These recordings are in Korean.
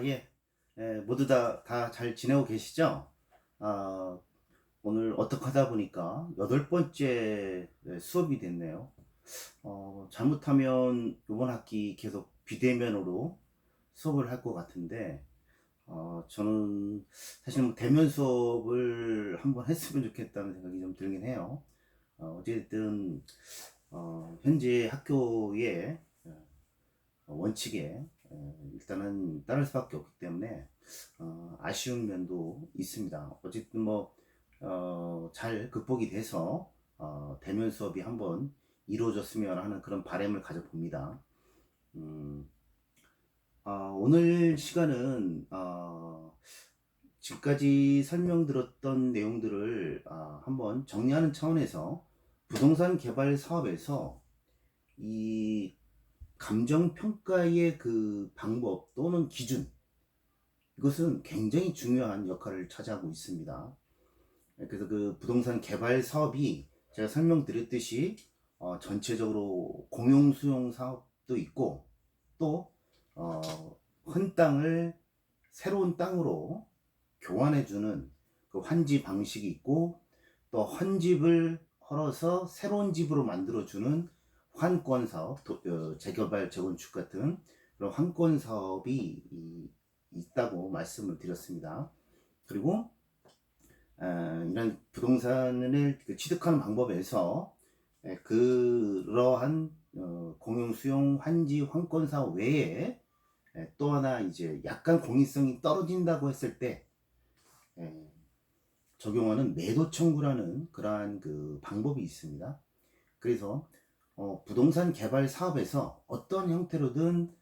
예. 모두 다 잘 지내고 계시죠? 아, 오늘 어떻게 하다 보니까 여덟 번째 수업이 됐네요. 잘못하면 이번 학기 계속 비대면으로 수업을 할 것 같은데, 저는 사실 뭐 대면 수업을 한번 했으면 좋겠다는 생각이 좀 들긴 해요. 어쨌든, 현재 학교의 원칙에 일단은 따를 수밖에 없기 때문에 아쉬운 면도 있습니다. 어쨌든 뭐 잘 극복이 돼서 대면 수업이 한번 이루어졌으면 하는 그런 바람을 가져봅니다. 음, 오늘 시간은 지금까지 설명드렸던 내용들을 한번 정리하는 차원에서 부동산 개발 사업에서 이 감정평가의 그 방법 또는 기준, 이것은 굉장히 중요한 역할을 차지하고 있습니다. 그래서 그 부동산 개발 사업이 제가 설명드렸듯이 전체적으로 공용 수용 사업도 있고 또 어, 헌 땅을 새로운 땅으로 교환해주는 그 환지 방식이 있고 또 헌 집을 헐어서 새로운 집으로 만들어주는 환권 사업, 재개발, 재건축 같은 그런 환권 사업이 있다고 말씀을 드렸습니다. 그리고 이런 부동산을 취득하는 방법에서 그러한 공용 수용 환지 환권 사업 외에 또 하나 이제 약간 공익성이 떨어진다고 했을 때 적용하는 매도 청구라는 그러한 그 방법이 있습니다. 그래서 부동산 개발 사업에서 어떤 형태로든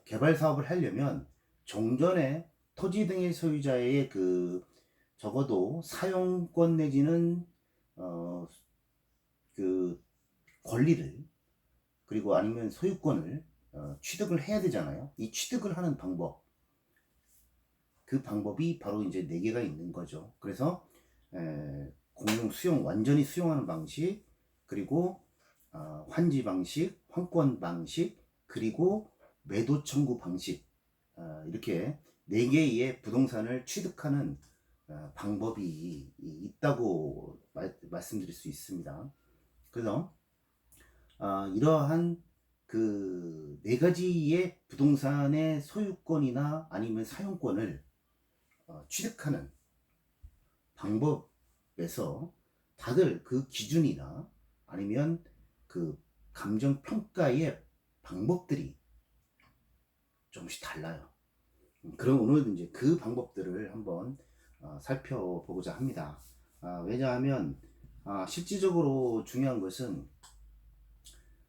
개발 사업을 하려면 종전에 토지 등의 소유자의 그 적어도 사용권 내지는 어, 그 권리를 그리고 아니면 소유권을 취득을 해야 되잖아요. 이 취득을 하는 방법, 그 방법이 바로 이제 네 개가 있는 거죠. 그래서 공용 수용, 완전히 수용하는 방식, 그리고 환지 방식, 환권 방식, 그리고 매도 청구 방식, 이렇게 네 개의 부동산을 취득하는 방법이 있다고 말씀드릴 수 있습니다. 그래서 이러한 그 네 가지의 부동산의 소유권이나 아니면 사용권을 취득하는 방법에서 다들 그 기준이나 아니면 그 감정평가의 방법들이 조금씩 달라요. 그럼 오늘은 이제 그 방법들을 한번 살펴보고자 합니다. 왜냐하면 실질적으로 중요한 것은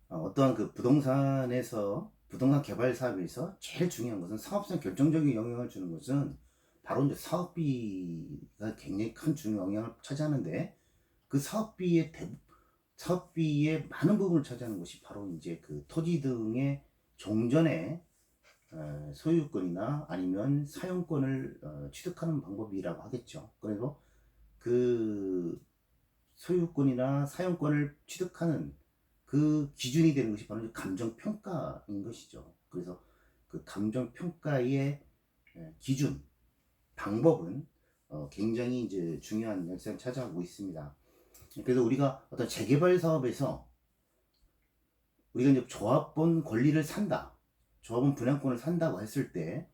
어떠한 그 부동산에서 부동산 개발 사업에서 제일 중요한 것은 사업성 결정적인 영향을 주는 것은 바로 이제 사업비가 굉장히 큰 중요한 영향을 차지하는데 그 사업비의 많은 부분을 차지하는 것이 바로 이제 그 토지 등의 종전의 소유권이나 아니면 사용권을 취득하는 방법이라고 하겠죠. 그래서 그 소유권이나 사용권을 취득하는 그 기준이 되는 것이 바로 감정평가인 것이죠. 그래서 그 감정평가의 기준, 방법은 굉장히 이제 중요한 역할을 차지하고 있습니다. 그래서 우리가 어떤 재개발 사업에서 우리가 이제 조합원 권리를 산다, 조합원 분양권을 산다고 했을 때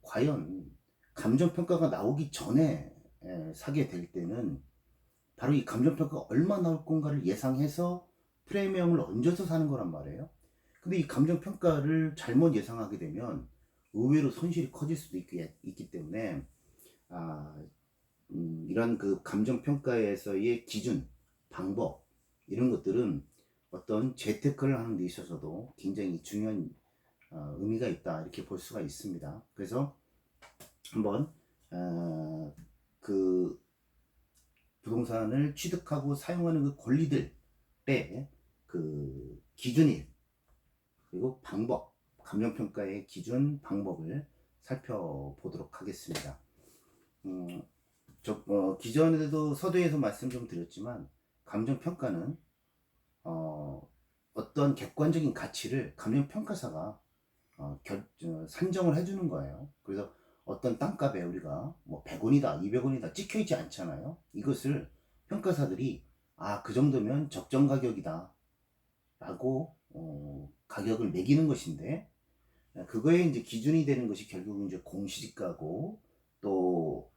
과연 감정평가가 나오기 전에 사게 될 때는 바로 이 감정평가가 얼마 나올 건가를 예상해서 프리미엄을 얹어서 사는 거란 말이에요. 근데 이 감정평가를 잘못 예상하게 되면 의외로 손실이 커질 수도 있기 때문에 이런 그 감정평가에서의 기준, 방법 이런 것들은 어떤 재테크를 하는 데 있어서도 굉장히 중요한 의미가 있다 이렇게 볼 수가 있습니다. 그래서 한번 그 부동산을 취득하고 사용하는 그 권리들의 그 기준일 그리고 방법, 감정평가의 기준 방법을 살펴보도록 하겠습니다. 기존에도 서두에서 말씀 좀 드렸지만 감정평가는 어떤 객관적인 가치를 감정평가사가 산정을 해주는 거예요. 그래서 어떤 땅값에 우리가 뭐 100원이다, 200원이다 찍혀 있지 않잖아요. 이것을 평가사들이 그 정도면 적정 가격이다 라고 가격을 매기는 것인데, 그거에 이제 기준이 되는 것이 결국은 이제 공시지가고 또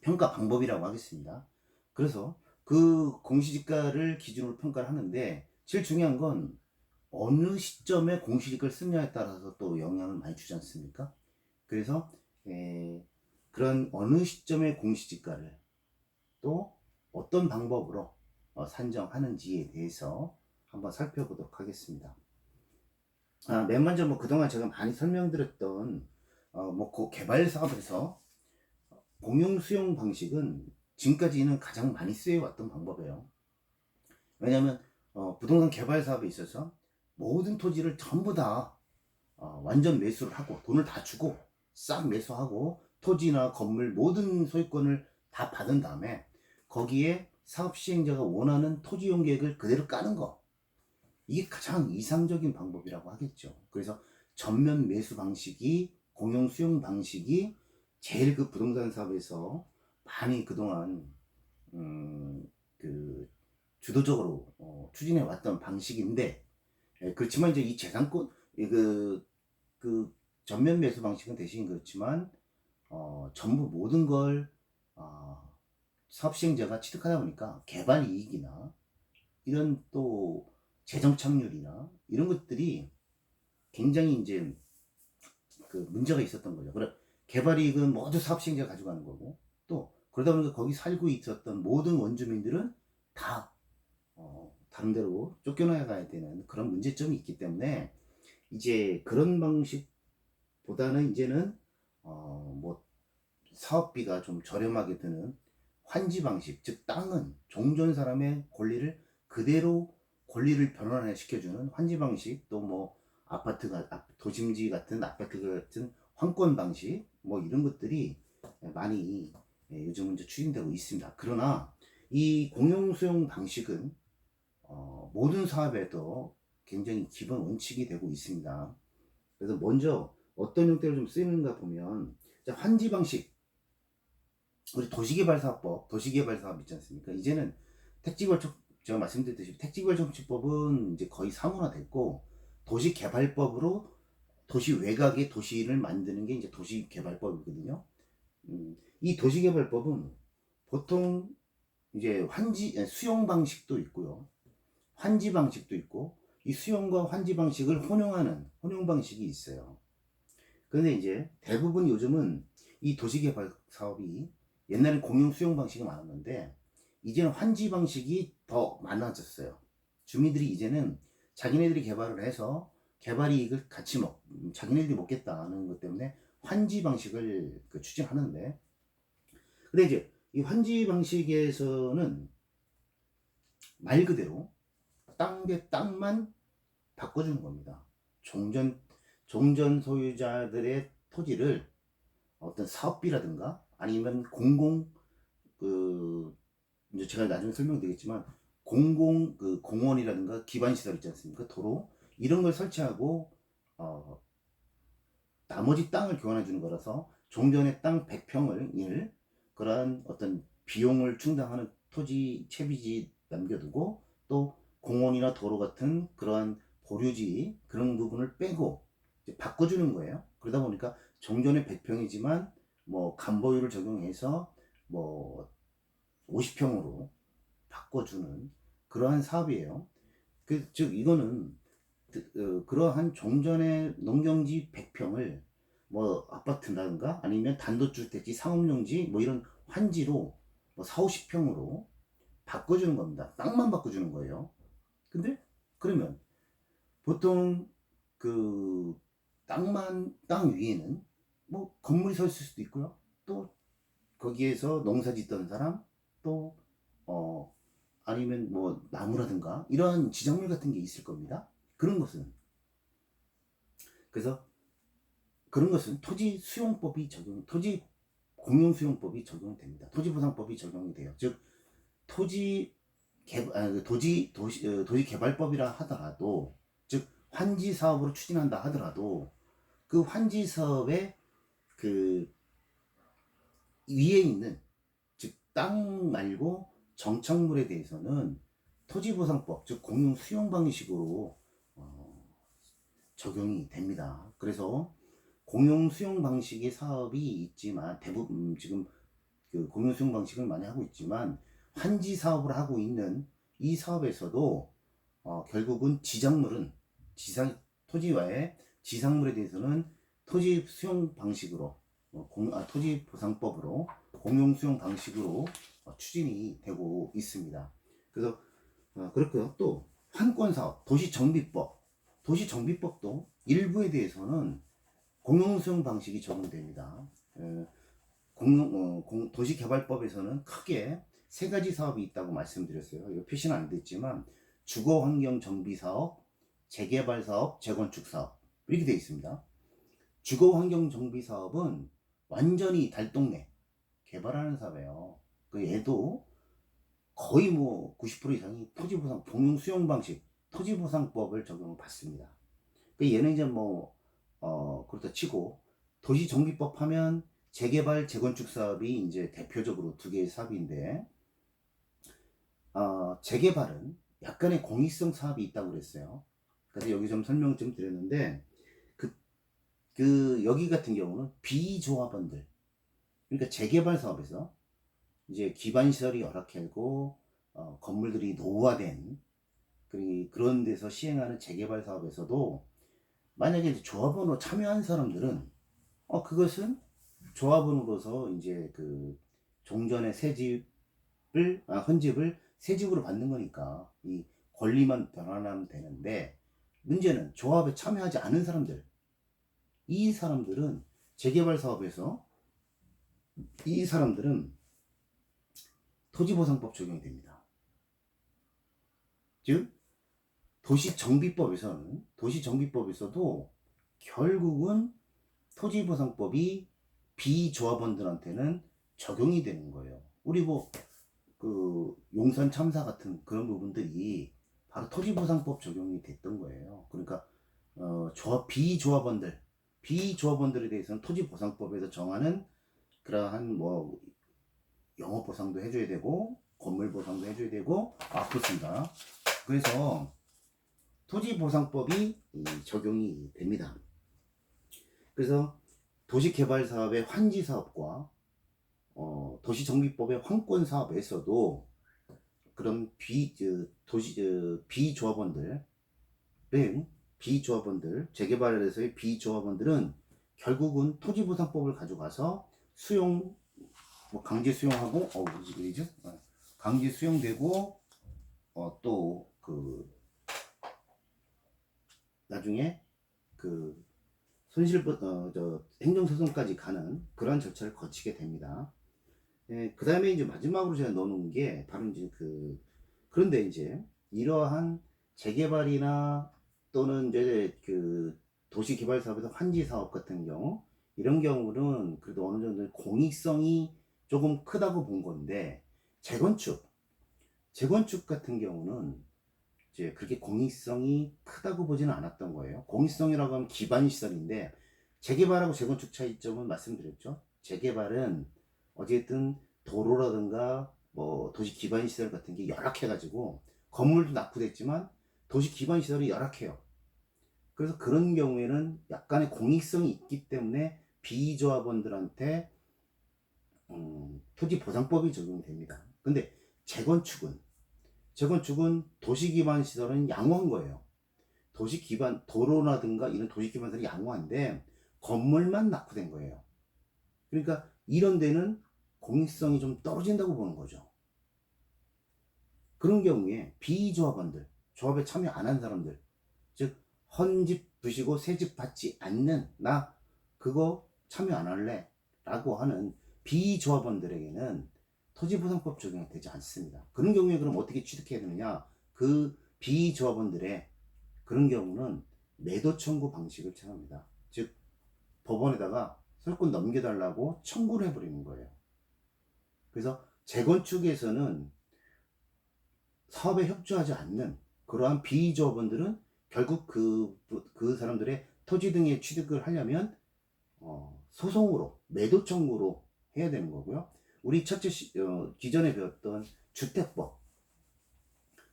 평가 방법이라고 하겠습니다. 그래서 그 공시지가를 기준으로 평가를 하는데, 제일 중요한 건 어느 시점에 공시지가를 쓰느냐에 따라서 또 영향을 많이 주지 않습니까? 그래서 그런 어느 시점의 공시지가를 또 어떤 방법으로 산정하는지에 대해서 한번 살펴보도록 하겠습니다. 맨 먼저 뭐 그동안 제가 많이 설명드렸던 그 개발 사업에서 공용 수용 방식은 지금까지는 가장 많이 쓰여왔던 방법이에요. 왜냐하면 부동산 개발 사업에 있어서 모든 토지를 전부 다 완전 매수를 하고 돈을 다 주고 싹 매수하고 토지나 건물 모든 소유권을 다 받은 다음에 거기에 사업 시행자가 원하는 토지 이용 계획을 그대로 까는 거, 이게 가장 이상적인 방법이라고 하겠죠. 그래서 전면 매수 방식이, 공용 수용 방식이 제일 그 부동산 사업에서 많이 그동안 그 주도적으로 추진해 왔던 방식인데, 그렇지만 이제 이 재산권 그 전면 매수 방식은 대신 그렇지만 전부 모든 걸 사업 시행자가 취득하다 보니까 개발 이익이나 이런 또 재정 착률이나 이런 것들이 굉장히 이제 그 문제가 있었던 거죠. 그래, 개발 이익은 모두 사업 시행자가 가져가는 거고, 또 그러다 보니까 거기 살고 있었던 모든 원주민들은 다 다른 데로 쫓겨나가야 되는 그런 문제점이 있기 때문에, 이제 그런 방식보다는 이제는 뭐 사업비가 좀 저렴하게 드는 환지 방식, 즉 땅은 종전 사람의 권리를 그대로 권리를 변환해 시켜주는 환지 방식, 또 뭐 아파트가 도심지 같은 아파트 같은 환권 방식, 뭐 이런 것들이 많이 요즘은 이제 추진되고 있습니다. 그러나 이 공용 수용 방식은 모든 사업에도 굉장히 기본 원칙이 되고 있습니다. 그래서 먼저 어떤 형태로 좀 쓰이는가 보면, 환지 방식, 우리 도시개발사업법, 도시개발사업 있지 않습니까? 이제는 택지벌정, 제가 말씀드렸듯이 택지벌정치법은 이제 거의 사문화됐고, 도시개발법으로 도시 외곽의 도시를 만드는 게 이제 도시개발법이거든요. 이 도시개발법은 보통 이제 수용 방식도 있고요, 환지 방식도 있고, 이 수용과 환지 방식을 혼용하는 혼용 방식이 있어요. 그런데 이제 대부분 요즘은 이 도시개발 사업이, 옛날엔 공용 수용 방식이 많았는데 이제는 환지 방식이 더 많아졌어요. 주민들이 이제는 자기네들이 개발을 해서 개발 이익을 같이 자기네들이 먹겠다는 것 때문에 환지 방식을 추진하는데, 근데 이제 이 환지 방식에서는 말 그대로 땅 대 땅만 바꿔주는 겁니다. 종전 소유자들의 토지를 어떤 사업비라든가 아니면 이제 제가 나중에 설명드리겠지만 공원이라든가 기반시설 있지 않습니까? 도로 이런 걸 설치하고 나머지 땅을 교환해 주는 거라서 종전의 땅 100평을 그러한 어떤 비용을 충당하는 토지 채비지 남겨두고, 또 공원이나 도로 같은 그러한 보류지 그런 부분을 빼고 이제 바꿔주는 거예요. 그러다 보니까 종전의 100평이지만 뭐 간보유를 적용해서 뭐 50평으로 바꿔주는 그러한 사업이에요. 즉 이거는 그러한 종전의 농경지 100평을 뭐 아파트라든가 아니면 단독주택지 상업용지 뭐 이런 환지로 뭐 4, 50평으로 바꿔주는 겁니다. 땅만 바꿔주는 거예요. 근데 그러면 보통 그 땅 위에는 뭐 건물이 서 있을 수도 있고요, 또 거기에서 농사 짓던 사람, 또 아니면 뭐 나무라든가 이런 지정물 같은 게 있을 겁니다. 그래서 그런 것은 토지 공용 수용법이 적용됩니다. 토지보상법이 적용이 돼요. 즉 도시 개발법이라 하더라도, 즉 환지 사업으로 추진한다 하더라도 그 환지 사업의 그 위에 있는, 즉 땅 말고 정착물에 대해서는 토지보상법, 즉 공용 수용 방식으로 적용이 됩니다. 그래서 공용 수용 방식의 사업이 있지만, 대부분 지금 그 공용 수용 방식을 많이 하고 있지만, 환지 사업을 하고 있는 이 사업에서도 결국은 지작물은 토지와의 지상물에 대해서는 토지 수용 방식으로, 토지 보상법으로 공용 수용 방식으로 추진이 되고 있습니다. 그래서 그렇고요. 또 환권 사업, 도시정비법도 일부에 대해서는 공용 수용 방식이 적용됩니다. 도시개발법에서는 크게 세 가지 사업이 있다고 말씀드렸어요. 이거 표시는 안 됐지만 주거환경정비사업, 재개발사업, 재건축사업 이렇게 되어 있습니다. 주거환경정비사업은 완전히 달동네 개발하는 사업이에요. 그 얘도 거의 뭐 90% 이상이 토지보상 공용수용 방식 토지보상법을 적용을 받습니다. 그 얘는 이제 뭐 그렇다 치고 도시정비법 하면 재개발, 재건축 사업이 이제 대표적으로 두 개의 사업인데, 재개발은 약간의 공익성 사업이 있다고 그랬어요. 그래서 여기 좀 설명 좀 드렸는데, 여기 같은 경우는 비조합원들, 그러니까 재개발 사업에서 이제 기반시설이 열악하고, 건물들이 노후화된, 그런 데서 시행하는 재개발 사업에서도 만약에 이제 조합원으로 참여한 사람들은, 그것은 조합원으로서 이제 그 종전의 헌집을 새집으로 받는 거니까 이 권리만 변환하면 되는데, 문제는 조합에 참여하지 않은 사람들, 이 사람들은 재개발 사업에서 이 사람들은 토지보상법 적용이 됩니다. 즉 도시정비법에서도 결국은 토지보상법이 비조합원들한테는 적용이 되는 거예요. 우리 그 용산 참사 같은 그런 부분들이 바로 토지보상법 적용이 됐던 거예요. 그러니까 비조합원들에 대해서는 토지보상법에서 정하는 그러한 뭐 영업보상도 해줘야 되고 건물보상도 해줘야 되고, 그렇습니다. 그래서 토지보상법이 적용이 됩니다. 그래서 도시개발사업의 환지사업과 도시정비법의 환권사업에서도 그런 비조합원들, 재개발에서의 비조합원들은 결국은 토지보상법을 가져가서 강제 수용하고, 강제 수용되고, 또 나중에 행정소송까지 가는 그런 절차를 거치게 됩니다. 그 다음에 이제 마지막으로 제가 넣어놓은 게 바로 이제 그런데 이제 이러한 재개발이나 또는 이제 도시개발 사업에서 환지 사업 같은 경우, 이런 경우는 그래도 어느 정도 공익성이 조금 크다고 본 건데, 재건축 같은 경우는 이제 그렇게 공익성이 크다고 보지는 않았던 거예요. 공익성이라고 하면 기반시설인데, 재개발하고 재건축 차이점은 말씀드렸죠. 재개발은 어쨌든 도로라든가 뭐 도시 기반시설 같은 게 열악해가지고 건물도 낙후됐지만 도시 기반시설이 열악해요. 그래서 그런 경우에는 약간의 공익성이 있기 때문에 비조합원들한테 토지보상법이 적용됩니다. 근데 재건축은 도시 기반 시설은 양호한 거예요. 도로라든가 이런 도시 기반 시설이 양호한데 건물만 낙후된 거예요. 그러니까 이런 데는 공익성이 좀 떨어진다고 보는 거죠. 그런 경우에 비조합원들, 조합에 참여 안 한 사람들, 즉 헌집 부시고 새집 받지 않는, 나 그거 참여 안 할래 라고 하는 비조합원들에게는 토지보상법 적용이 되지 않습니다. 그런 경우에 그럼 어떻게 취득해야 되느냐? 그 비조합원들의 그런 경우는 매도 청구 방식을 취합니다. 즉 법원에다가 소유권 넘겨달라고 청구를 해버리는 거예요. 그래서 재건축에서는 사업에 협조하지 않는 그러한 비조합원들은 결국 그 사람들의 토지 등의 취득을 하려면 소송으로, 매도 청구로 해야 되는 거고요. 우리 기존에 배웠던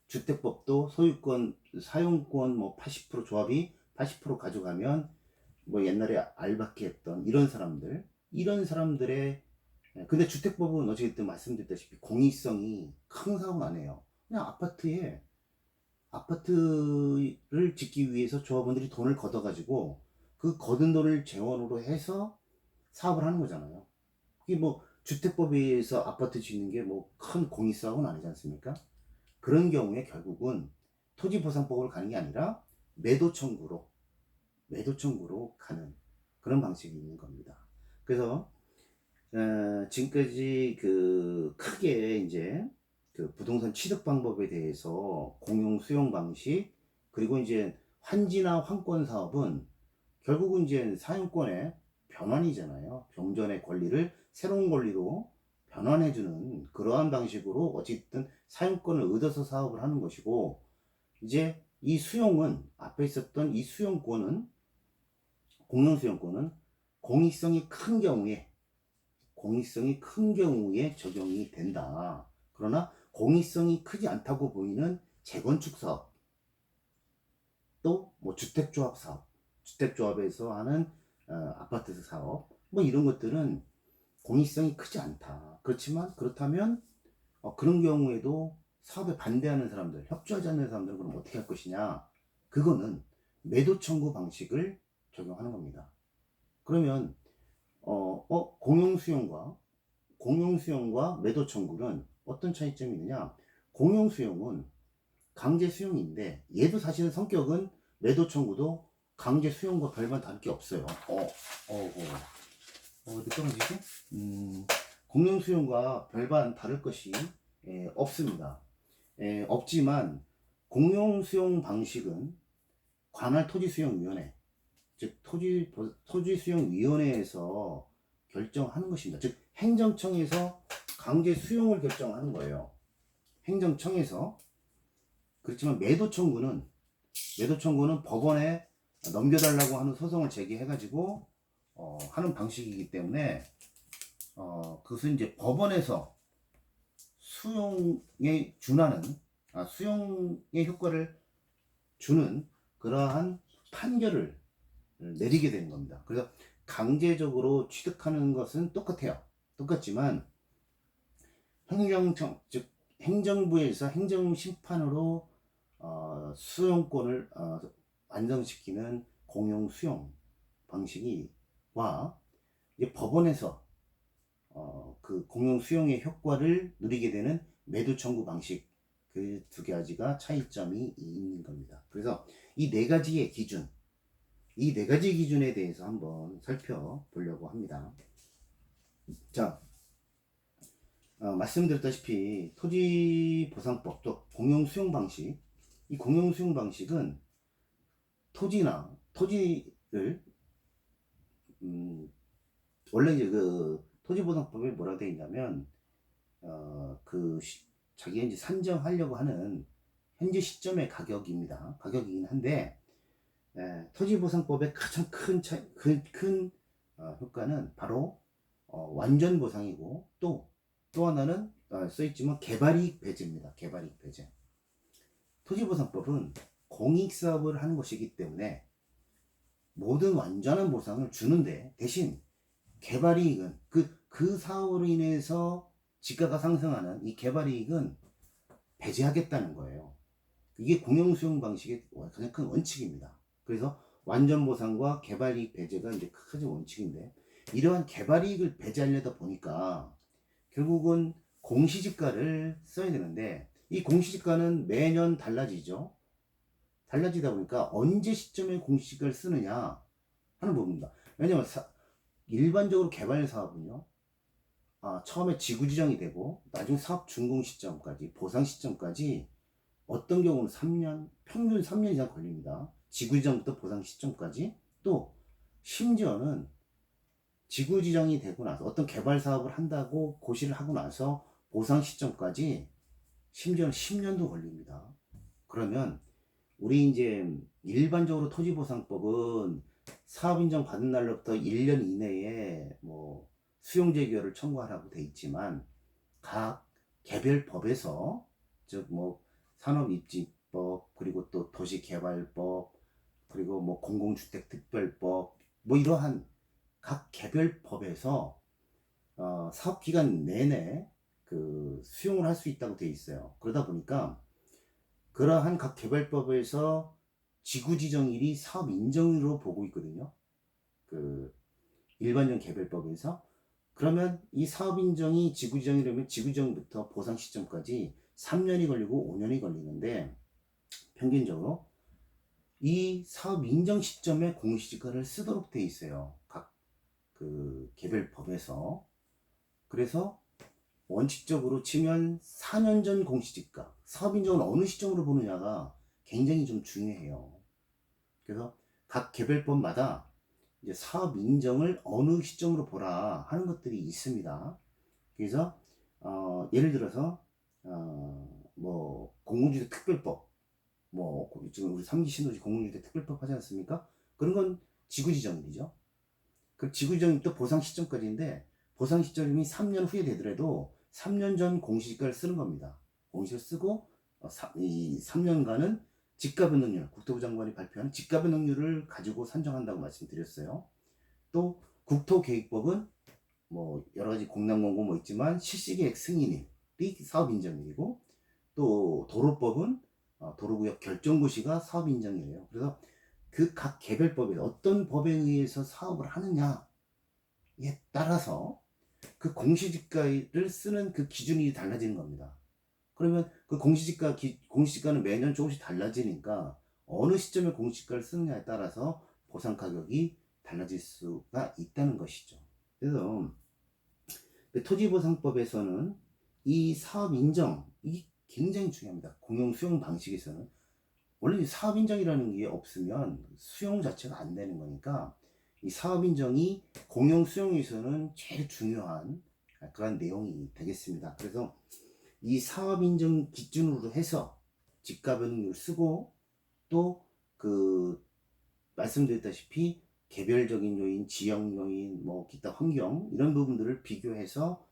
주택법도 소유권, 사용권 뭐 80% 조합이 80% 가져가면 뭐 옛날에 알바끼 했던 이런 사람들의 근데 주택법은 어쨌든 말씀드렸다시피 공익성이 큰 사고는 안 해요. 그냥 아파트를 짓기 위해서 조합원들이 돈을 걷어가지고 그 거둔 돈을 재원으로 해서 사업을 하는 거잖아요. 그게 뭐 주택법에 의해서 아파트 짓는 게 뭐 큰 공익사고는 아니지 않습니까? 그런 경우에 결국은 토지보상법으로 가는 게 아니라 매도 청구로 가는 그런 방식이 있는 겁니다. 그래서 지금까지 그 크게 이제 그 부동산 취득 방법에 대해서 공용 수용 방식 그리고 이제 환지나 환권 사업은 결국은 이제 사용권의 변환이잖아요. 병전의 권리를 새로운 권리로 변환해주는 그러한 방식으로 어쨌든 사용권을 얻어서 사업을 하는 것이고 이제 이 수용은 앞에 있었던 이 수용권은 공용 수용권은 공익성이 큰 경우에 적용이 된다. 그러나 공익성이 크지 않다고 보이는 재건축 사업, 또 뭐 주택조합 사업, 주택조합에서 하는 아파트 사업, 뭐 이런 것들은 공익성이 크지 않다. 그렇다면 그런 경우에도 사업에 반대하는 사람들, 협조하지 않는 사람들은 그럼 어떻게 할 것이냐? 그거는 매도 청구 방식을 적용하는 겁니다. 그러면 공용 수용과 매도 청구는 어떤 차이점이 있느냐? 공용 수용은 강제 수용인데 얘도 사실은 성격은 매도 청구도 강제 수용과 별반 다를 게 없어요. 어디 떨어지지? 공용 수용과 별반 다를 것이 없습니다. 없지만 공용 수용 방식은 관할 토지수용위원회, 즉 토지수용위원회에서 결정하는 것입니다. 즉 행정청에서 강제 수용을 결정하는 거예요. 행정청에서. 그렇지만 매도 청구는 법원에 넘겨달라고 하는 소송을 제기해가지고 하는 방식이기 때문에 그것은 이제 법원에서 수용에 준하는 수용의 효과를 주는 그러한 판결을 내리게 되는 겁니다. 그래서 강제적으로 취득하는 것은 똑같지만 행정청 즉 행정부에서 행정심판으로 수용권을 완성시키는 공용 수용 방식이와 이제 법원에서 그 공용 수용의 효과를 누리게 되는 매도 청구 방식 그 두 가지가 차이점이 있는 겁니다. 그래서 이 네 가지의 기준에 대해서 한번 살펴보려고 합니다. 자, 말씀드렸다시피 토지보상법 또 공용수용 방식, 이 공용수용 방식은 토지를 원래 이제 그 토지보상법에 뭐라고 되어 있냐면 자기가 이제 산정하려고 하는 현재 시점의 가격이긴 한데 토지보상법의 가장 큰 효과는 바로 완전 보상이고 또 하나는 써있지만 개발이익 배제입니다. 개발이익 배제. 토지보상법은 공익사업을 하는 것이기 때문에 모든 완전한 보상을 주는데 대신 개발이익은 그 사업으로 인해서 지가가 상승하는 이 개발이익은 배제하겠다는 거예요. 이게 공용수용 방식의 가장 큰 원칙입니다. 그래서 완전 보상과 개발이익 배제가 이제 큰 원칙인데 이러한 개발이익을 배제하려다 보니까 결국은 공시지가를 써야 되는데 이 공시지가는 매년 달라지죠. 달라지다 보니까 언제 시점에 공시지가를 쓰느냐 하는 부분입니다. 왜냐하면 일반적으로 개발 사업은요, 처음에 지구 지정이 되고 나중에 사업 준공 시점까지 보상 시점까지 어떤 경우는 3년, 평균 3년 이상 걸립니다. 지구 지정부터 보상 시점까지. 또 심지어는 지구 지정이 되고 나서 어떤 개발 사업을 한다고 고시를 하고 나서 보상 시점까지 심지어는 10년도 걸립니다. 그러면 우리 이제 일반적으로 토지보상법은 사업 인정 받은 날로부터 1년 이내에 뭐 수용 재개발을 청구하라고 돼 있지만 각 개별 법에서 즉 뭐 산업입지법 그리고 또 도시개발법 그리고 뭐 공공주택특별법 뭐 이러한 각 개별 법에서 사업 기간 내내 그 수용을 할 수 있다고 돼 있어요. 그러다 보니까 그러한 각 개발법에서 지구지정일이 사업 인정으로 보고 있거든요. 그 일반적 개발법에서. 그러면 이 사업 인정이 지구지정이라면 지구지정부터 보상 시점까지 3년이 걸리고 5년이 걸리는데 평균적으로 이 사업 인정 시점에 공시지가를 쓰도록 돼 있어요. 각 그 개별법에서. 그래서 원칙적으로 치면 4년 전 공시지가, 사업 인정을 어느 시점으로 보느냐가 굉장히 좀 중요해요. 그래서 각 개별법마다 이제 사업 인정을 어느 시점으로 보라 하는 것들이 있습니다. 그래서 예를 들어서 뭐 공공주택 특별법, 뭐 지금 우리 3기 신도시 공공주택 특별법 하지 않습니까? 그런 건 지구지정이죠. 그 지구지정이 또 보상 시점까지인데 보상 시점이 3년 후에 되더라도 3년 전 공시지가를 쓰는 겁니다. 공시를 쓰고 이 3년간은 집가변동률, 국토부 장관이 발표하는 집가변동률을 가지고 산정한다고 말씀드렸어요. 또 국토계획법은 뭐 여러 가지 공람공고 뭐 있지만 실시계획 승인이 사업 인정이고 또 도로법은 도로구역 결정고시가 사업 인정이에요. 그래서 그 각 개별법에 어떤 법에 의해서 사업을 하느냐에 따라서 그 공시지가를 쓰는 그 기준이 달라지는 겁니다. 그러면 그 공시지가는 매년 조금씩 달라지니까 어느 시점에 공시지가를 쓰느냐에 따라서 보상 가격이 달라질 수가 있다는 것이죠. 그래서 토지보상법에서는 이 사업 인정, 이 굉장히 중요합니다. 공용 수용 방식에서는 원래 사업 인정이라는 게 없으면 수용 자체가 안 되는 거니까 이 사업 인정이 공용 수용에서는 제일 중요한 그런 내용이 되겠습니다. 그래서 이 사업 인정 기준으로 해서 집가변동률 쓰고 또 그 말씀드렸다시피 개별적인 요인, 지역 요인, 뭐 기타 환경 이런 부분들을 비교해서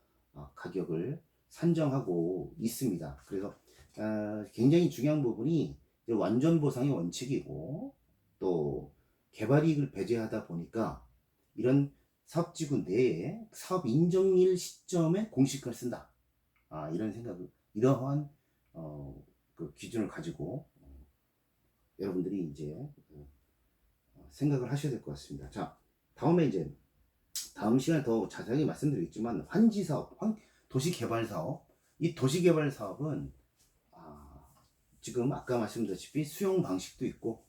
가격을 산정하고 있습니다. 그래서 굉장히 중요한 부분이 완전 보상의 원칙이고 또 개발이익을 배제하다 보니까 이런 사업지구 내에 사업 인정일 시점에 공시가를 쓴다. 이런 생각을 이러한 그 기준을 가지고 여러분들이 이제 생각을 하셔야 될 것 같습니다. 자, 다음에 이제 다음 시간에 더 자세하게 말씀드리겠지만 환지 사업, 도시 개발 사업, 이 도시 개발 사업은 지금 아까 말씀드렸다시피 수용 방식도 있고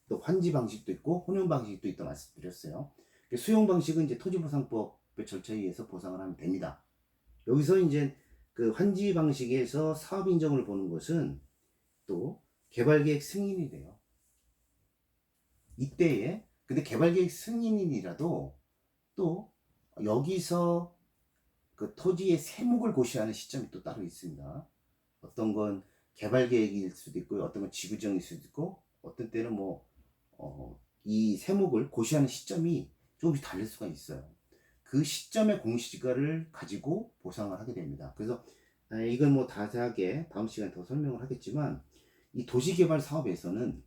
또 환지 방식도 있고 혼용 방식도 있다 말씀드렸어요. 수용 방식은 이제 토지보상법의 절차에 의해서 보상을 하면 됩니다. 여기서 이제 그 환지 방식에서 사업 인정을 보는 것은 또 개발계획 승인이 돼요. 이때에 근데 개발계획 승인이라도 또 여기서 그 토지의 세목을 고시하는 시점이 또 따로 있습니다. 어떤 건 개발계획일 수도 있고 어떤 건 지구정일 수도 있고 어떤 때는 뭐 이 세목을 고시하는 시점이 조금씩 다를 수가 있어요. 그 시점의 공시지가를 가지고 보상을 하게 됩니다. 그래서 이건 뭐 자세하게 다음 시간에 더 설명을 하겠지만 이 도시개발 사업에서는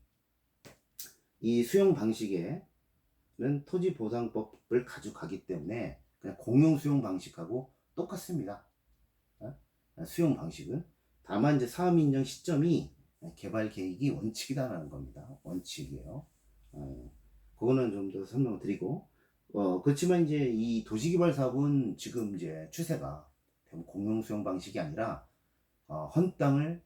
이 수용 방식에는 토지보상법을 가져가기 때문에 그냥 공용 수용 방식하고 똑같습니다. 수용 방식은 다만 이제 사업 인정 시점이 개발 계획이 원칙이다라는 겁니다. 원칙이에요. 그거는 좀 더 설명을 드리고 그렇지만 이제 이 도시개발 사업은 지금 이제 추세가 공용 수용 방식이 아니라 헌 땅을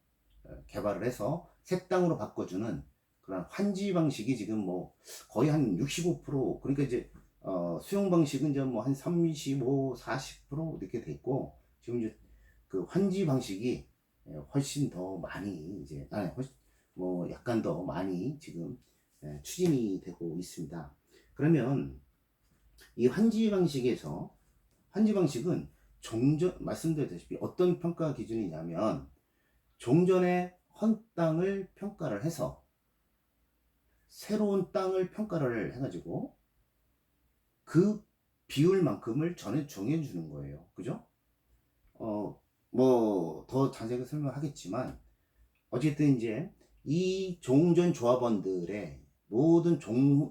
개발을 해서 새 땅으로 바꿔주는 그런 환지 방식이 지금 뭐 거의 한 65% 그러니까 이제 수용 방식은 이제 뭐 한 35, 40% 이렇게 돼 있고 지금 이제 그 환지 방식이 훨씬 더 많이 이제 뭐 약간 더 많이 지금 추진이 되고 있습니다. 그러면 이 환지 방식에서 환지 방식은 종전 말씀드렸다시피 어떤 평가 기준이냐면 종전에 헌 땅을 평가를 해서 새로운 땅을 평가를 해가지고 그 비율만큼을 전에 정해주는 거예요. 그죠? 뭐 더 자세하게 설명하겠지만 어쨌든 이제 이 종전 조합원들의 모든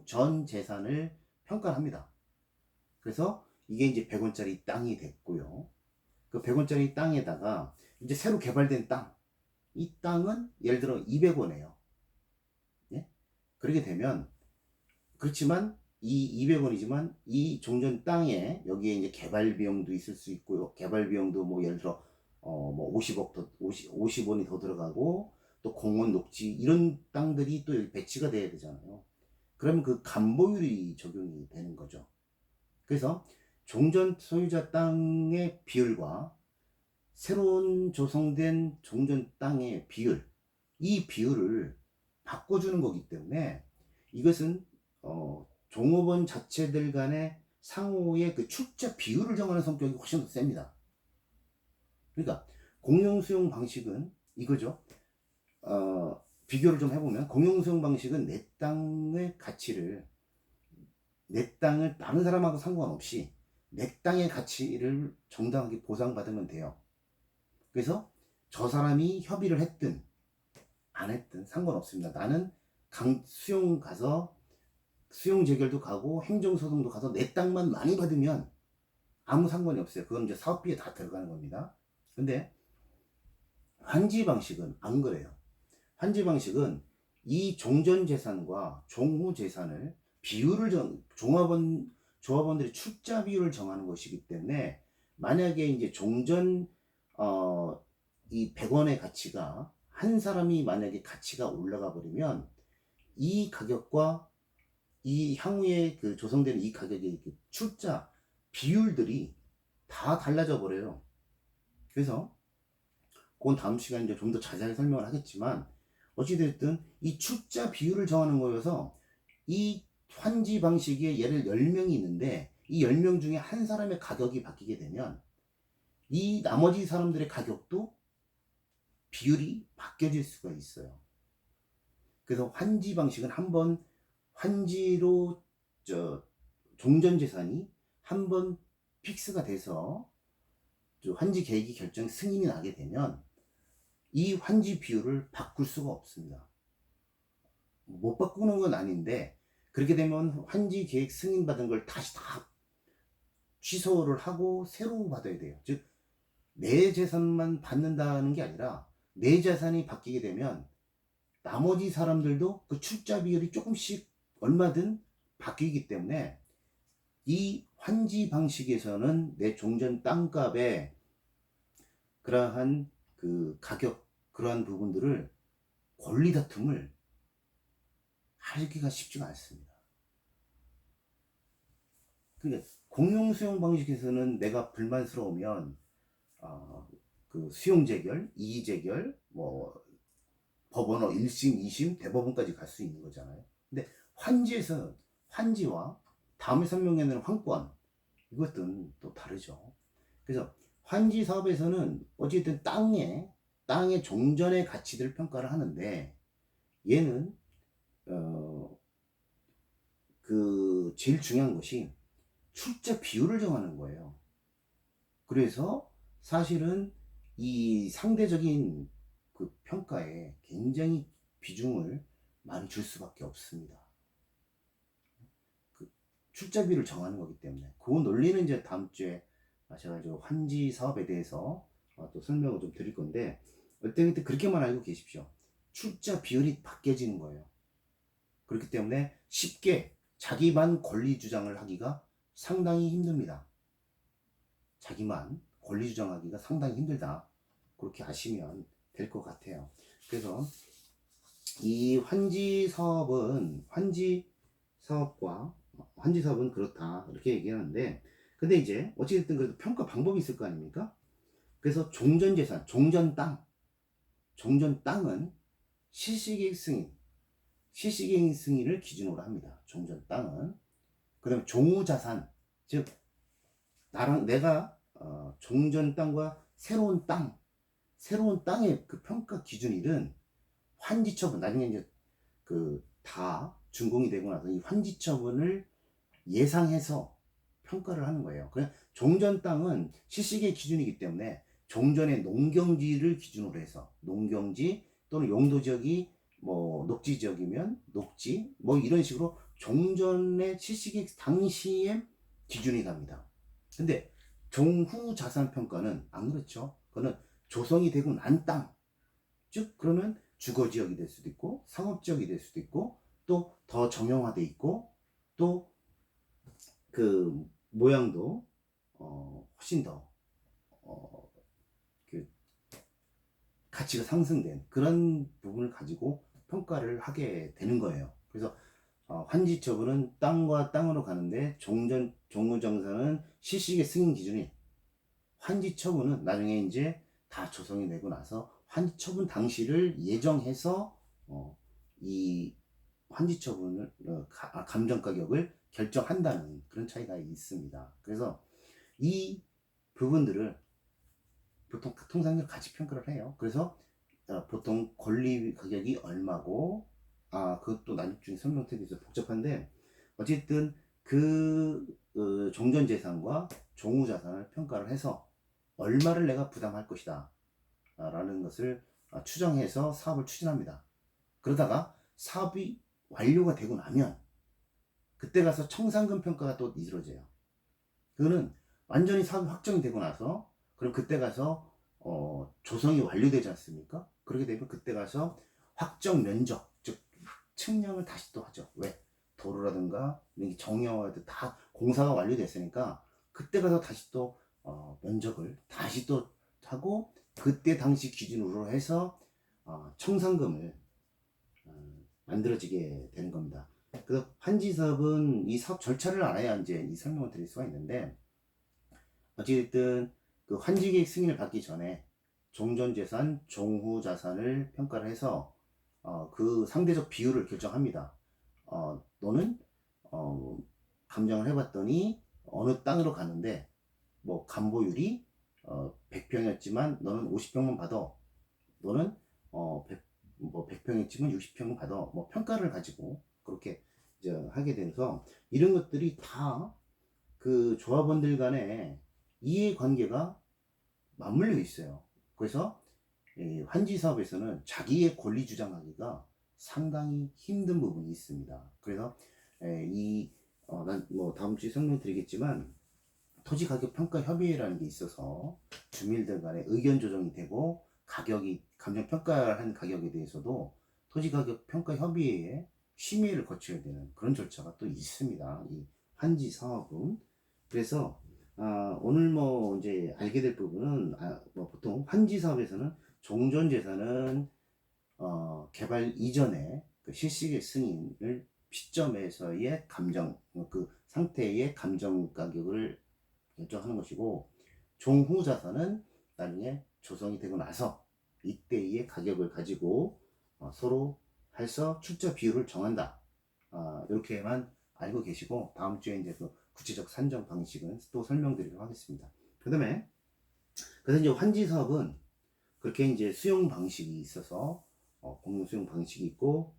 전 재산을 평가합니다. 그래서 이게 이제 100원짜리 땅이 됐고요. 그 100원짜리 땅에다가 이제 새로 개발된 땅, 이 땅은 예를 들어 200원이에요. 예? 그렇게 되면 그렇지만 이 200원이지만 이 종전 땅에 여기에 이제 개발 비용도 있을 수 있고요. 개발 비용도 뭐 예를 들어 뭐 50억 더 50원이 더 들어가고 또 공원 녹지 이런 땅들이 또 여기 배치가 돼야 되잖아요. 그러면 그 감보율이 적용이 되는 거죠. 그래서 종전 소유자 땅의 비율과 새로운 조성된 종전 땅의 비율, 이 비율을 바꿔주는 거기 때문에 이것은 종업원 자체들 간의 상호의 그 출자 비율을 정하는 성격이 훨씬 더 셉니다. 그러니까 공용수용 방식은 이거죠. 비교를 좀 해보면 공용수용 방식은 내 땅의 가치를 내 땅을 다른 사람하고 상관없이 내 땅의 가치를 정당하게 보상받으면 돼요. 그래서 저 사람이 협의를 했든 안 했든 상관없습니다. 나는 수용 가서 수용 재결도 가고 행정소송도 가서 내 땅만 많이 받으면 아무 상관이 없어요. 그건 이제 사업비에 다 들어가는 겁니다. 근데 환지 방식은 안 그래요. 환지 방식은 이 종전 재산과 종후 재산을 비율을 조합원들이 출자 비율을 정하는 것이기 때문에 만약에 이제 종전 이 100원의 가치가 한 사람이 만약에 가치가 올라가 버리면 이 가격과 이 향후에 그 조성되는 이 가격의 그 출자 비율들이 다 달라져 버려요. 그래서 그건 다음 시간에 이제 좀 더 자세하게 설명을 하겠지만 어찌됐든 이 출자 비율을 정하는 거여서 이 환지 방식에 예를 10명이 있는데 이 10명 중에 한 사람의 가격이 바뀌게 되면 이 나머지 사람들의 가격도 비율이 바뀌어질 수가 있어요. 그래서 환지 방식은 한번 환지로 종전 재산이 한번 픽스가 돼서 환지 계획이 결정 승인이 나게 되면 이 환지 비율을 바꿀 수가 없습니다. 못 바꾸는 건 아닌데 그렇게 되면 환지 계획 승인 받은 걸 다시 다 취소를 하고 새로 받아야 돼요. 즉 내 재산만 받는다는 게 아니라 내 재산이 바뀌게 되면 나머지 사람들도 그 출자 비율이 조금씩 얼마든 바뀌기 때문에 이 환지 방식에서는 내 종전 땅값의 그러한 그 가격 그러한 부분들을 권리 다툼을 하기가 쉽지가 않습니다. 그러니까 공용 수용 방식에서는 내가 불만스러우면 그 수용 재결, 이의 재결, 뭐 법원어 1심, 2심, 대법원까지 갈 수 있는 거잖아요. 근데 환지에서는 환지와 다음에 설명하는 환권 이것들은 또 다르죠. 그래서 환지 사업에서는 어쨌든 땅의 종전의 가치들을 평가를 하는데 얘는 그 제일 중요한 것이 출자 비율을 정하는 거예요. 그래서 사실은 이 상대적인 그 평가에 굉장히 비중을 많이 줄 수밖에 없습니다. 그 출자비를 정하는 거기 때문에 그 논리는 이제 다음 주에 제가 이제 환지 사업에 대해서 또 설명을 좀 드릴 건데 어쨌든 그렇게만 알고 계십시오. 출자 비율이 바뀌어지는 거예요. 그렇기 때문에 쉽게 자기만 권리 주장을 하기가 상당히 힘듭니다. 자기만 권리 주장하기가 상당히 힘들다. 그렇게 아시면 될 것 같아요. 그래서 이 환지 사업은 그렇다 이렇게 얘기하는데 근데 이제 어찌됐든 그래도 평가 방법이 있을 거 아닙니까? 그래서 종전재산, 종전 땅은 실시계획 승인을 기준으로 합니다. 종전 땅은. 그다음에 종우자산, 즉 내가 종전 땅과 새로운 땅의 그 평가 기준일은 환지처분, 나중에 이제 그 다 준공이 되고 나서 이 환지처분을 예상해서 평가를 하는 거예요. 그냥 종전 땅은 실식의 기준이기 때문에 종전의 농경지를 기준으로 해서 농경지 또는 용도 지역이 뭐 녹지 지역이면 녹지 뭐 이런 식으로 종전의 실식의 당시의 기준이 갑니다. 근데 종후 자산 평가는 안 그렇죠. 그거는 조성이 되고 난 땅, 즉 그러면 주거 지역이 될 수도 있고 상업 지역이 될 수도 있고 또 더 정형화돼 있고 또 그 모양도 훨씬 더 어, 그 가치가 상승된 그런 부분을 가지고 평가를 하게 되는 거예요. 그래서 환지처분은 땅과 땅으로 가는데 종후정산은 실식의 승인 기준이, 환지처분은 나중에 이제 다 조성이 되고 나서 환지처분 당시를 예정해서 이 환지처분을 감정가격을 결정한다는 그런 차이가 있습니다. 그래서 이 부분들을 보통 통상적으로 가치 평가를 해요. 그래서 보통 권리 가격이 얼마고, 그것도 나중에 설명드리기 복잡한데 어쨌든 그 종전 재산과 종후 자산을 평가를 해서 얼마를 내가 부담할 것이다 라는 것을 추정해서 사업을 추진합니다. 그러다가 사업이 완료가 되고 나면 그때 가서 청산금 평가가 또 이루어져요. 그거는 완전히 사업이 확정이 되고 나서 그럼 그때 가서 조성이 완료되지 않습니까? 그렇게 되면 그때 가서 확정 면적, 즉 측량을 다시 또 하죠. 왜? 도로라든가 이런 게 정형화도 다 공사가 완료됐으니까 그때 가서 다시 또 면적을 다시 또 하고 그때 당시 기준으로 해서 청산금을 만들어지게 되는 겁니다. 그래서 환지사업은 이 사업 절차를 알아야 이제 이 설명을 드릴 수가 있는데 어쨌든 그 환지계획 승인을 받기 전에 종전재산, 종후자산을 평가를 해서 그 상대적 비율을 결정합니다. 너는 감정을 해봤더니 어느 땅으로 가는데 뭐 간보율이 100평이었지만 너는 50평만 받아. 너는 100평이었지만 60평만 받아. 뭐 평가를 가지고 그렇게 이제 하게 돼서 이런 것들이 다 그 조합원들 간의 이해관계가 맞물려 있어요. 그래서 환지 사업에서는 자기의 권리 주장하기가 상당히 힘든 부분이 있습니다. 그래서 난 뭐 다음 주에 설명드리겠지만 토지가격평가협의회라는 게 있어서 주민들 간에 의견 조정이 되고 가격이 감정평가한 가격에 대해서도 토지가격평가협의회에 심의를 거쳐야 되는 그런 절차가 또 있습니다. 이 환지 사업은. 그래서 오늘 뭐 이제 알게 될 부분은 뭐 보통 환지 사업에서는 종전 재산은 개발 이전에 그 실식의 승인을 시점에서의 감정 그 상태의 감정 가격을 결정하는 것이고 종후 자산은 나중에 조성이 되고 나서 이때의 가격을 가지고 서로 해서 출처 비율을 정한다. 이렇게만 알고 계시고 다음 주에 이제 그 구체적 산정 방식은 또 설명드리도록 하겠습니다. 그다음에 그래서 이제 환지 사업은 그렇게 이제 수용 방식이 있어서 공용 수용 방식이 있고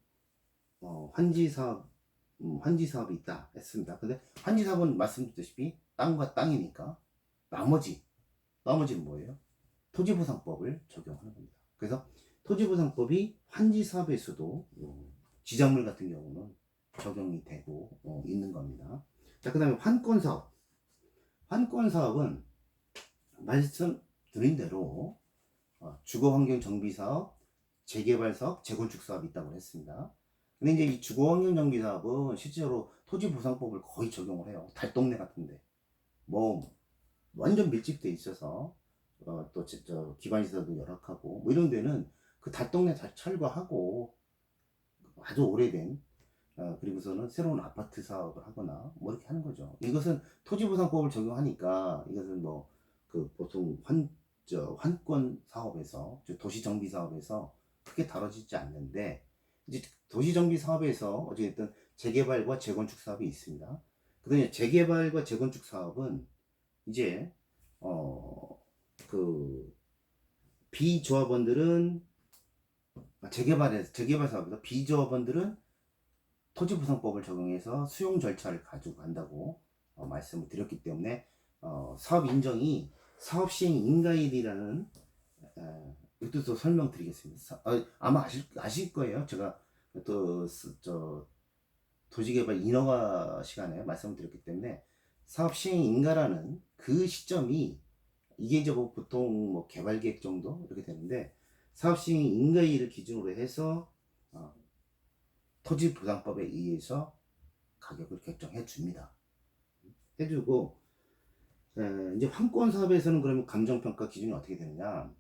환지 사업이 있다 했습니다. 근데 환지 사업은 말씀드렸다시피 땅과 땅이니까 나머지는 뭐예요? 토지보상법을 적용하는 겁니다. 그래서 토지보상법이 환지 사업에서도 지작물 같은 경우는 적용이 되고 있는 겁니다. 자, 그 다음에 환권 사업. 환권 사업은 말씀드린 대로 주거환경 정비 사업, 재개발 사업, 재건축 사업이 있다고 했습니다. 근데 이제 이 주거환경 정비 사업은 실제로 토지보상법을 거의 적용을 해요. 달동네 같은데 뭐 완전 밀집돼 있어서 또 기반시설도 열악하고 뭐 이런 데는 그 달동네 다 철거하고 아주 오래된 그리고서는 새로운 아파트 사업을 하거나 뭐 이렇게 하는 거죠. 이것은 토지보상법을 적용하니까 이것은 뭐 그 보통 환권 사업에서 도시정비 사업에서 크게 다뤄지지 않는데 이제 도시정비 사업에서 어쨌든 재개발과 재건축 사업이 있습니다. 그다음에 재개발과 재건축 사업은 이제 그 비조합원들은 재개발 사업에서 비조합원들은 토지보상법을 적용해서 수용 절차를 가지고 간다고 말씀을 드렸기 때문에 사업 인정이 사업 시행 인가일이라는 이것도 설명드리겠습니다. 아마 아실 거예요. 제가 저 도시개발 인허가 시간에 말씀드렸기 때문에 사업 시행 인가라는 그 시점이 이게 이제 뭐 보통 뭐 개발 계획 정도 이렇게 되는데 사업 시행 인가일을 기준으로 해서 토지보상법에 의해서 가격을 결정해 줍니다. 해주고 이제 환권 사업에서는 그러면 감정평가 기준이 어떻게 되느냐?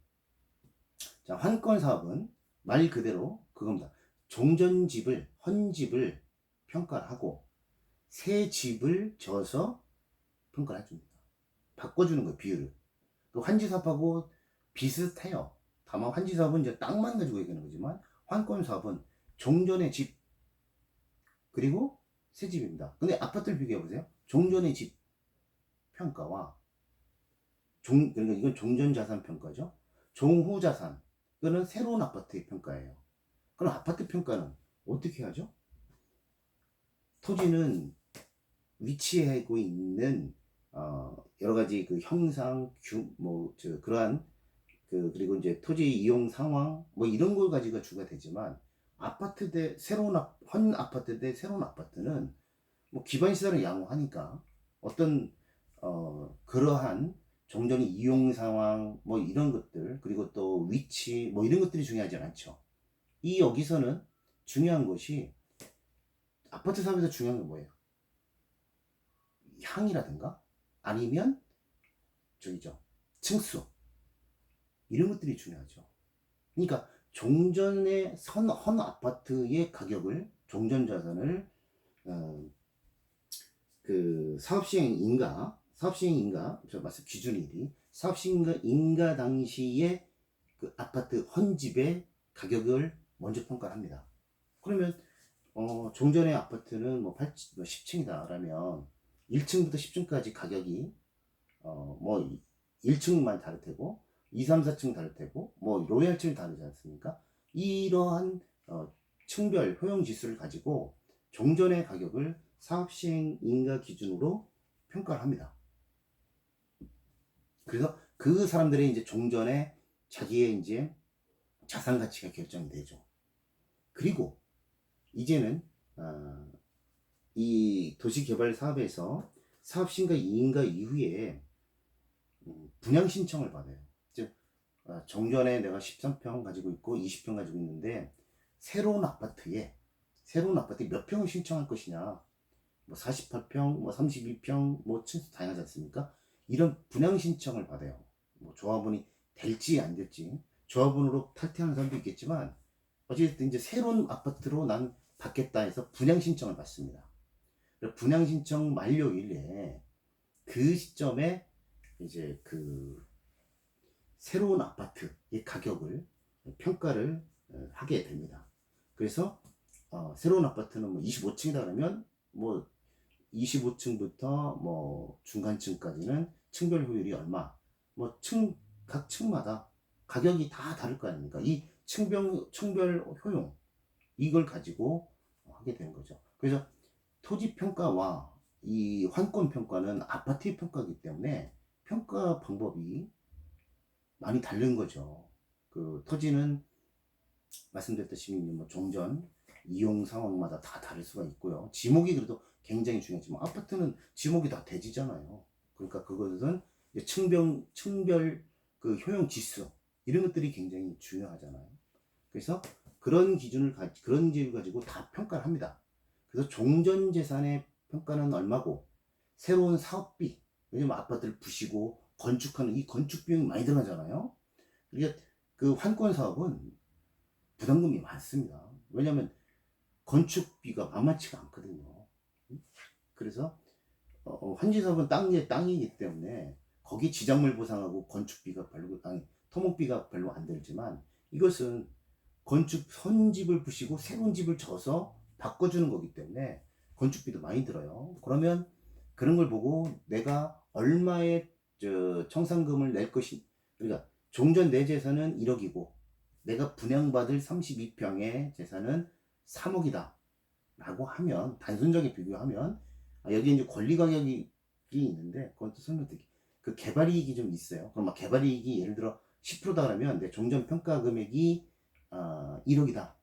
자, 환권 사업은 말 그대로 그겁니다. 종전집을 헌집을 평가를 하고 새 집을 져서 평가를 해줍니다. 바꿔주는 거예요, 비율을. 또 환지 사업하고 비슷해요. 다만 환지 사업은 이제 땅만 가지고 얘기하는 거지만 환권 사업은 종전의 집 그리고 새 집입니다. 근데 아파트를 비교해 보세요. 종전의 집 평가와 그러니까 이건 종전 자산 평가죠. 종후 자산 이거는 새로운 아파트의 평가예요. 그럼 아파트 평가는 어떻게 하죠? 토지는 위치하고 있는 여러 가지 그 형상, 그러한 그리고 이제 토지 이용 상황 뭐 이런 걸 가지고 주가 되지만 아파트 대 새로운 헌 아파트 대 새로운 아파트는 뭐 기반 시설을 양호하니까 어떤 그러한 종전의 이용 상황 뭐 이런 것들 그리고 또 위치 뭐 이런 것들이 중요하지 않죠. 이 여기서는 중요한 것이 아파트 사업에서 중요한 게 뭐예요? 향이라든가 아니면 저기죠 층수 이런 것들이 중요하죠. 그러니까 종전의 헌 아파트의 가격을 종전 자산을 그 사업시행 인가 저 말씀 기준일이 사업시행 인가 당시에 그 아파트 헌집의 가격을 먼저 평가를 합니다. 그러면 종전의 아파트는 뭐 10층이다 라면 1층부터 10층까지 가격이 뭐 1층만 다를 테고 2, 3, 4층 다를 테고 뭐 로얄층이 다르지 않습니까? 이러한 층별 효용 지수를 가지고 종전의 가격을 사업시행 인가 기준으로 평가를 합니다. 그래서 그 사람들의 이제 종전에 자기의 이제 자산 가치가 결정이 되죠. 그리고 이제는 이 도시개발 사업에서 사업시행과 인가 이후에 분양 신청을 받아요. 즉 종전에 내가 13평 가지고 있고 20평 가지고 있는데 새로운 아파트에 몇 평을 신청할 것이냐 뭐 48평, 뭐 32평, 뭐 층수 다양하지 않습니까? 이런 분양 신청을 받아요. 뭐 조합원이 될지 안 될지 조합원으로 탈퇴하는 사람도 있겠지만 어쨌든 이제 새로운 아파트로 난 받겠다 해서 분양 신청을 받습니다. 분양 신청 만료일에 그 시점에 이제 그 새로운 아파트의 가격을 평가를 하게 됩니다. 그래서 새로운 아파트는 뭐 25층이다 그러면 뭐 25층부터 뭐 중간층까지는 층별 효율이 얼마 각 층마다 가격이 다 다를 거 아닙니까? 이 층별 효용 이걸 가지고 하게 되는 거죠. 그래서 토지 평가와 이 환권 평가는 아파트의 평가이기 때문에 평가 방법이 많이 다른 거죠. 그 토지는 말씀드렸다시피 뭐 종전 이용 상황마다 다 다를 수가 있고요. 지목이 그래도 굉장히 중요하지만 아파트는 지목이 다 대지잖아요. 그러니까 그것은 층별 그 효용 지수 이런 것들이 굉장히 중요하잖아요. 그래서 그런 기준을 그런 지를 가지고 다 평가를 합니다. 그래서 종전 재산의 평가는 얼마고 새로운 사업비 왜냐면 아파트를 부시고 건축하는 이 건축 비용이 많이 들어가잖아요. 그러니까 그 환권 사업은 부담금이 많습니다. 왜냐하면 건축비가 만만치가 않거든요. 그래서 환지 사업은 땅이기 때문에 거기 지작물 보상하고 건축비가 별로 토목비가 별로 안 들지만 이것은 건축 선집을 부시고 새로운 집을 져서 바꿔주는 거기 때문에 건축비도 많이 들어요. 그러면 그런 걸 보고 내가 얼마의 청산금을 낼 것이 그러니까 종전 내 재산은 1억이고 내가 분양받을 32평의 재산은 3억이다 라고 하면 단순하게 비교하면 여기 이제 권리 가격이 있는데 그건 또 설명드릴게요. 그 개발이익이 좀 있어요. 그럼 막 개발이익이 예를 들어 10%다 그러면 내 종전 평가 금액이 1억이다.